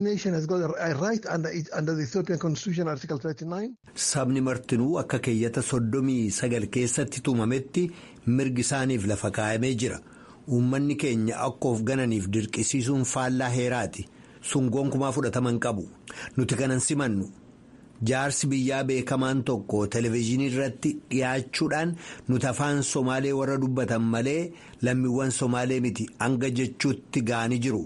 nation has got a right under the Ethiopian Constitution Article 39. Sabni martinuu akka keeyyata 39 keessatti tumametti mirgi isaaniif lafa kaa'amee jira. Uummanni keenya akka of gananiif dirqisiisuun faallaa heeraati. Sun gonkumaa fudhataman qabu. Nuti kanan simannu. Jaarsi biyyaa beekamaan tokko televezyiinii irratti dhiyaachuudhaan nuti afaan Somaalee warra dubbatan malee lammiiwwan Somaalee miti hanga jechuutti ga'anii jiru.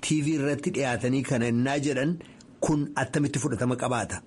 TV irratti dhiyaatanii kana innaa jedhan kun attamitti fudhatama qabaata.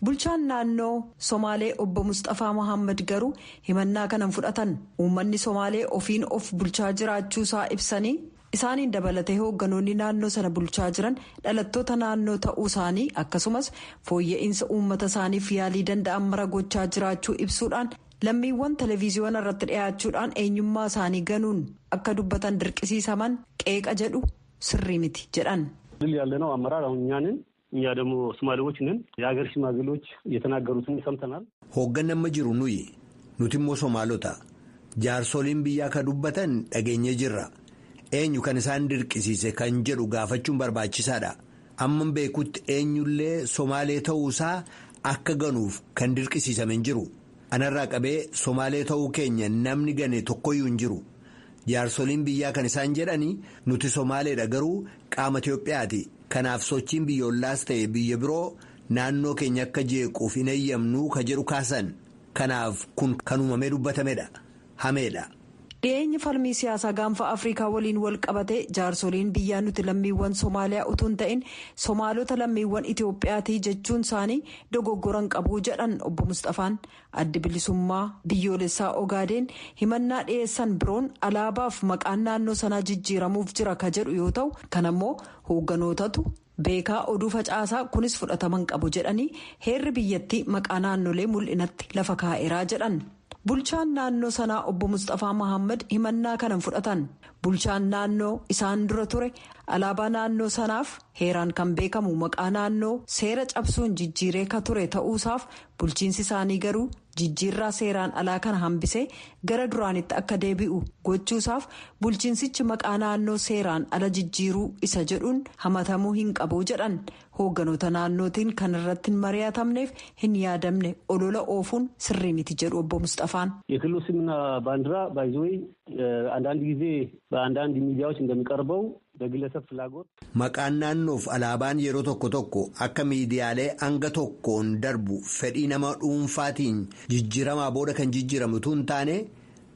Bulchaan naannoo Somaalee obbo Mustafaa Mohaammed garuu himannaa kanan fudhatan uummanni Somaalee ofiin of bulchaa jiraachuusaa ibsanii isaaniin dabalatee hoogganoonni naannoo sana bulchaa jiran dhalattoota naannoo ta'uu isaanii akkasumas fooyya'insa uummata isaaniif yaalii danda'an mara gochaa jiraachuu ibsuudhaan lammiiwwan televezyiyoona irratti dhiyaachuudhaan eenyummaa isaanii ganuun akka dubbatan dirqisiisaman qeeqa jedhu. ስሪ ሚቲ ጀዳን ድል ያለነው አመራር አሁን እኛ ደግሞ ሶማሌዎች ነን የሀገር ሽማግሌዎች የተናገሩትን ሰምተናል ሆገነም ጅሩ ኑቲሞ ሶማሎታ ጃርሶሊን ቢያ ከዱበተን ደገኘ ጅራ ኤኙ ከነሳን ድርቅሲሴ ከንጀዱ ጋፈቹን በርባቺሳዳ አመን ቤኩት ኤኙሌ ሶማሌ ተውሳ አከገኑፍ ከንድርቅሲሰመን ጅሩ አነራ ቀቤ ሶማሌ ተው ኬኘ ነምኒ ገኔ ቶኮዩ እንጅሩ Jaarsoliin biyyaa kan isaan jedhanii nuti Somaaleedha garuu qaama Itoophiyaati. Kanaaf sochiin biyyoolaas ta'e biyya biroo naannoo keenya akka jeequuf hin eeyyamnuu ka jedhu kaasan. Kanaaf kun kan uumamee dubbatamedha. Hameedha. Dhiyeenyi falmii siyaasaa gaanfa Afrikaa waliin wal qabate jaarsoliin biyyaa nuti lammiiwwan Somaaliyaa utuu hin ta'in Somaalota lammiiwwan Itoophiyaatii jechuun isaanii dogoggoran qabu jedhan obbo Mustafaan addi bilisummaa biyyoolessaa Ogaadeen himannaa dhiyeessan biroon alaabaaf maqaan naannoo sanaa jijjiiramuuf jira ka jedhu yoo ta'u kanammoo hoogganootatu beekaa oduu facaasaa kunis fudhataman qabu jedhanii heerri biyyattii maqaa naannolee mul'inatti lafa kaa'eeraa jedhan. Bulchaan naannoo sanaa obbo Mustafaa Mohaammed himannaa kanan fudhatan bulchaan naannoo isaan dura ture alaabaa naannoo sanaaf heeraan kan beekamu maqaa naannoo seera cabsuun jijjiiree ka ture ta'uusaaf bulchiinsi isaanii garuu jijjiirraa seeraan alaa kana hambisee gara duraanitti akka deebi'u gochuusaaf bulchiinsichi maqaa naannoo seeraan ala jijjiiruu isa jedhuun hamatamuu hin qabu jedhan. Hoogganoota naannootiin kan irratti hin mari'atamneef hin yaadamne olola oofuun sirrii miti jedhu obbo Mustafaan. የክልሉ ስምና ባንዲራ ባይዞይ አንዳንድ ጊዜ በአንዳንድ ሚዲያዎች እንደሚቀርበው በግለሰብ ፍላጎት maqaan naannoof alaabaan yeroo tokko tokko akka miidiyaalee hanga tokkoon darbu fedhii nama dhuunfaatiin jijjiiramaa booda kan jijjiiramu tun taane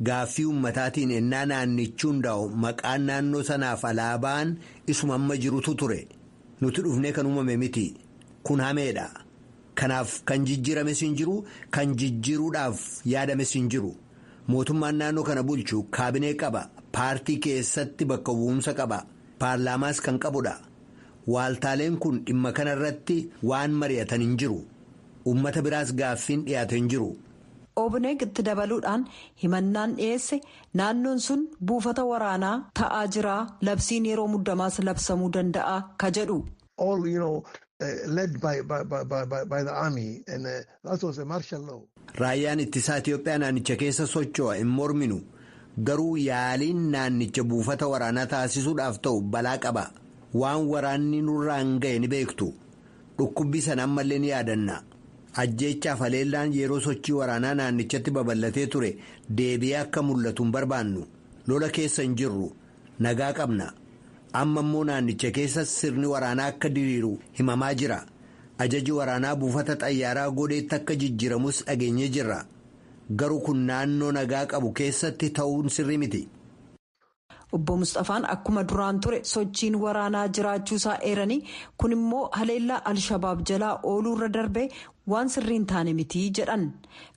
gaaffii ummataatiin ennaa naannichi hundaa'u maqaan naannoo sanaaf alaabaan isuma amma jirutu ture. Nuti dhufnee kan uumame miti kun hameedha. Kanaaf kan jijjiirames hin jiru kan jijjiiruudhaaf yaadames hin jiru. Mootummaan naannoo kana bulchu kaabinee qaba. Paartii keessatti bakka bu'umsa qaba. Paarlaamaas kan qabudha. Waaltaaleen kun dhimma kanarratti waan mari'atan hin jiru. Uummata biraas gaaffiin dhiyaate hin jiru. Obneeg itti dabaluudhaan himannaan dhiyeesse naannoon sun buufata waraanaa ta'aa jira labsiin yeroo muddamaas labsamuu danda'a ka jedhu. All led by the army and that was a martial law. Raayyaan ittisaa Itoophiyaa naannicha keessa socho'a hin morminu garuu yaaliin naannicha buufata waraanaa taasisuudhaaf ta'u balaa qaba. Waan waraanni nurraan ga'e ni beektu. Dhukkubbii sana ammallee ni yaadanna. Ajjeechaaf haleellaan yeroo sochii waraanaa naannichatti babal'atee ture deebi'ee akka mul'atu hin barbaannu lola keessa hin jirru nagaa qabna amma immoo naannicha keessa sirni waraanaa akka diriiru himamaa jira ajaji waraanaa buufata xayyaaraa godheetti akka jijjiiramus dhageenye jirra garuu kun naannoo nagaa qabu keessatti ta'uun sirrii miti. Obbo Mustafaan akkuma duraan ture sochiin waraanaa jiraachuusaa eeranii kun immoo haleellaa Alshabaab jalaa ooluurra darbee waan sirriin taane miti jedhan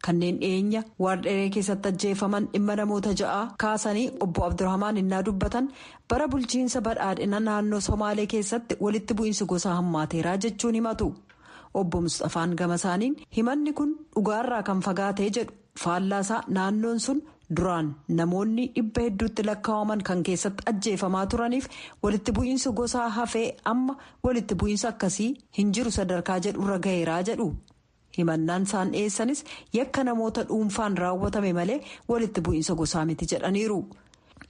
kanneen dhiyeenya waardheree keessatti ajjeefaman dhimma namoota 6 kaasanii obbo Abdurrahmaan innaa dubbatan bara bulchiinsa badhaadhina naannoo Somaalee keessatti walitti bu'iinsi gosaa hammaateeraa jechuun himatu. Obbo Mustafaan gamasaaniin himanni kun dhugaarraa kan fagaatee jedhu faallaasaa naannoon sun. Duraan namoonni 100 hedduutti lakkaa'aman kan keessatti ajjeefamaa turaniif walitti bu'iinsi gosaa hafee amma walitti bu'iinsa akkasii hin jiru sadarkaa jedhurra gaheeraa jedhu. Himannaan isaan dhiyeessanis yakka namoota dhuunfaan raawwatame malee walitti bu'iinsa gosaa miti jedhaniiru.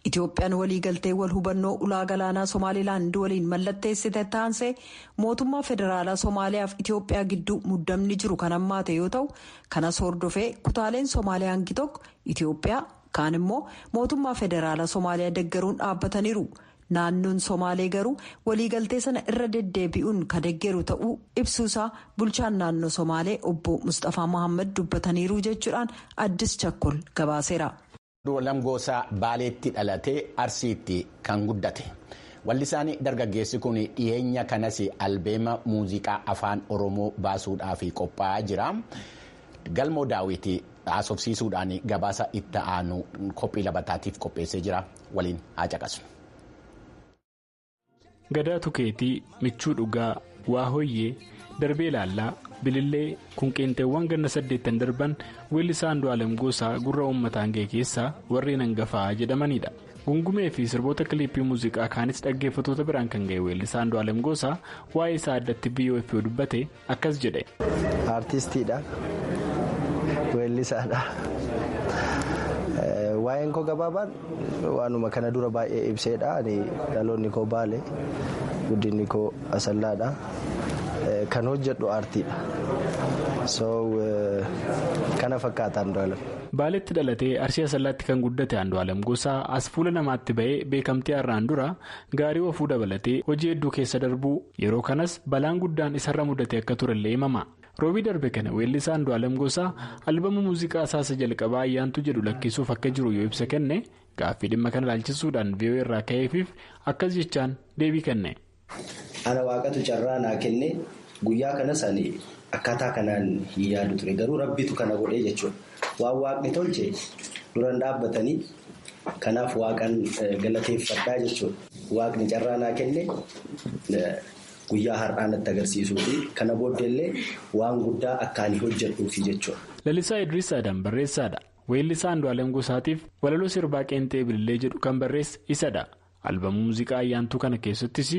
Itoophiyaan waliigaltee wal hubannoo ulaa galaanaa Somaalilaand waliin mallatteessite taansee mootummaa federaalaa Somaaliyaaf Itoophiyaa gidduu muddamni jiru kan hammaate yoo ta'u kanas hordofee kutaaleen Somaaliyaa hangi tokko Itoophiyaa kaan immoo mootummaa federaalaa Somaaliyaa deggeruun dhaabbataniiru. Naannoon Somaalee garuu waliigaltee sana irra deddeebi'uun kan deggeru ta'uu ibsuusaa bulchaan naannoo Somaalee obbo Mustafaa Mohaammed dubbataniiru jechuudhaan Addis Chakkol gabaaseera. Andu'aalam Goosaa Baaleetti dhalatee Arsiitti kan guddate. Wallisaan dargaggeessi kun dhiyeenya kanas albeema muuziqaa afaan Oromoo baasuudhaaf qophaa'aa jira. Galmoo Daawwitii haasofsiisuudhaan gabaasa itti aanu qophii labataatiif qopheessee jira. Waliin haa caqasnu. Gadaa Tukeetii, Michuu Dhugaa, Waa Hoyyee, Darbee Laallaa, Bilillee, Kunqeenteewwan ganna 8 darban weellisaa Andu'aalam Goosaa gurra uummataan ga'e keessaa warreen hangafaa jedhamanidha. Gungumee fi sirboota kiliippii muuziqaa kaanis dhaggeeffatoota biraan kan ga'e weellisaa Andu'aalam Goosaa waa'ee isaa addatti BOF dubbate akkas jedhe. Aartistiidha. Weellisaadha. Waa'een koo gabaabaan waanuma kana dura baay'ee ibseedha. Dhaloonni koo Baale, guddinni koo Asallaadha. Kan hojjedhu aartiidha. Kana fakkaata Andu'aalam. Baaleetti dhalatee Arsii Asallaatti kan guddate Andu'aalam Goosaa as fuula namaatti ba'ee beekamtii har'aan dura gaarii ofuu dabalatee hojii hedduu keessa darbuu yeroo kanas balaan guddaan isarra mudate akka turellee himama. Roobii darbe kana weellisaa Andu'aalam Goosaa albama muuziqaa isaa jalqabaa ayyaantu jedhu lakkisuuf akka jiru yoo ibsa kenne gaaffii dhimma kana ilaalchisuudhaan VOA irraa ka'eefiif akkas jechaan deebii kenne. Ana waaqatu carraa naa kenne guyyaa kanas ani akkaataa kanaan hin yaadu ture garuu rabbitu kana godhee jechuudha. Waan waaqni tolche duraan dhaabbatanii kanaaf waaqan galateeffadhaa jechuudha. Waaqni carraa naa kenne guyyaa har'aan itti agarsiisuu fi kana booddeellee waan guddaa akkaan hojjedhuufi jechuudha. Lalisaa Idris Adam barreessaadha. Weellisaa Andu'aalam Goosaatiif walaloo sirbaa qeenxee bilillee jedhu kan barreesse isadha. Albama muuziqaa ayyaantuu kana keessattis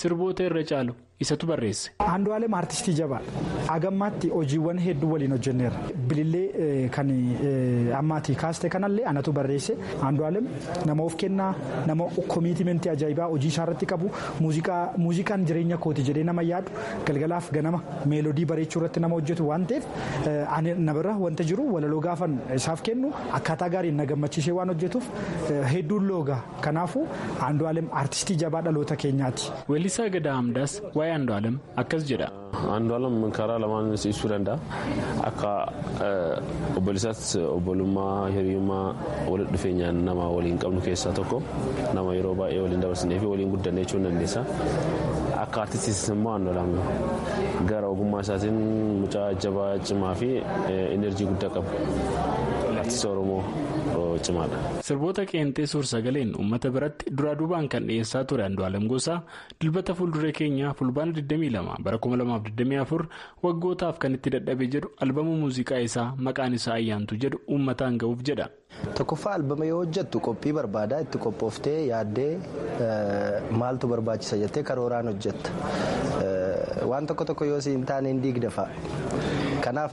sirboota irra caalu isatu barreesse. Andu'aalam aartistii jabaadha. Agammaatti hojiiwwan hedduu waliin hojjenneera. Bilillee kan ammaatii kaaste kanallee anatu barreesse. Andu'aalam nama of kennaa, nama komiitimentii ajaa'ibaa hojii isaarratti qabu, muuziqaan jireenya kooti jedhee nama yaadu, galgalaaf ganama meelodii bareechuu irratti nama hojjetu waan ta'eef na bira wanta jiru walaloo gaafan isaaf kennu akkaataa gaariin na gammachiisee waan hojjetuuf hedduun loogaa. Kanaafuu Andu'aalam aartistii jabaa dhaloota keenyaati. Weellisaa Gadaa Hamdaas waa'ee Andu'aalam akkas jedha. Andu'aalam karaa lamaan ibsuu danda'a. Akka obboleessaatti obbolummaa hiriyummaa walitti dhufeenyaan nama waliin qabnu keessaa tokko nama yeroo baay'ee waliin dabarsinee fi waliin guddanne jechuun dandeessa. Akka aartistiis immoo Andu'aalam gara ogummaa isaatiin mucaa jabaa cimaa fi enerjii guddaa qabu. Aartistii Oromoo cimaadha. Sirboota qeenxee suur-sagaleen uummata biratti duraa duubaan kan dhiyeessaa ture Andu'aalam Goosaa dilbata fuulduree keenyaa fulbaana 22 bara 2024 waggootaaf kan itti dadhabee jedhu albama muuziqaa isaa maqaan isaa ayyaantu jedhu uummataan ga'uuf jedha. Tokkoffaa albama yoo hojjettu qophii barbaadaa itti qophooftee yaaddee maaltu barbaachisa jettee karooraan hojjetta. Waan tokko yoo siin taane hin diigda fa'a. Kanaaf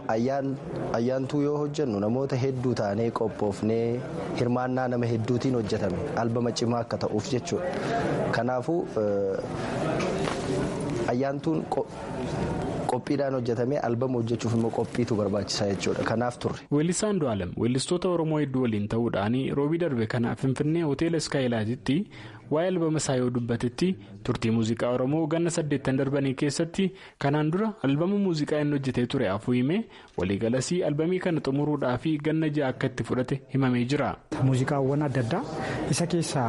ayyaantuu yoo hojjennu namoota hedduu taanee qophoofnee hirmaannaa nama hedduutiin hojjetame albama cimaa akka ta'uuf jechuudha. Kanaafuu ayyaantuun qophiidhaan hojjetamee albama hojjechuuf immoo qophiitu barbaachisaa jechuudha. Kanaaf turre. Weellisaa Andu'aalam weellistoota Oromoo hedduu waliin ta'uudhaan roobii darbe kana Finfinnee hoteela Iskaayilaatitti waa'ee albama isaa yoo dubbatetti turtii muuziqaa Oromoo ganna 8 darbanii keessatti kanaan dura albama muuziqaa inni hojjetee ture afuu himee waliigalasii albamii kana xumuruudhaa fi ganna 6 akka itti fudhate himamee jira. Muuziqaawwan adda addaa isa keessaa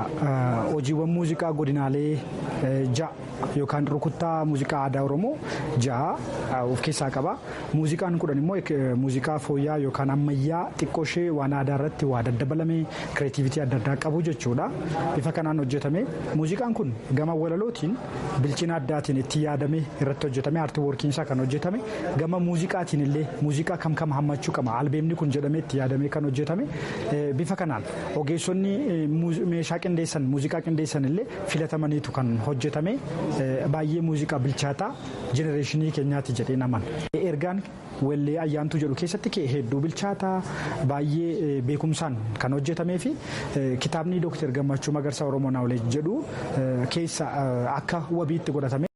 hojiiwwan muuziqaa godinaalee 6 yookaan rukuttaa muuziqaa aadaa Oromoo 6 of keessaa qaba. Muuziqaan 10 immoo muuziqaa fooyyaa yookaan ammayyaa xiqqooshee waan aadaa irratti waa daddabalamee kireetiivitii adda addaa qabu jechuudha. Bifa kanaan hojjetame. Muuziqaan kun gama walalootiin bilchina addaatiin itti yaadamee irratti hojjetame aartii woorkiinsaa kan hojjetame gama muuziqaatiin illee muuziqaa kam hammachuu qaba albeemni kun jedhamee itti yaadamee kan hojjetame bifa kanaan ogeessonni meeshaa qindeessan muuziqaa qindeessan illee filatamaniitu kan hojjetame baay'ee muuziqaa bilchaataa jenereeshinii keenyaatti jedhee naman ergaan Weellee Ayyaantuu jedhu keessatti hedduu bilchaataa baay'ee beekumsaan kan hojjetamee fi kitaabni Dr. Gammachuu Magarsaa Oromoo Naawuleej jedhu keessa akka wabiitti godhatame.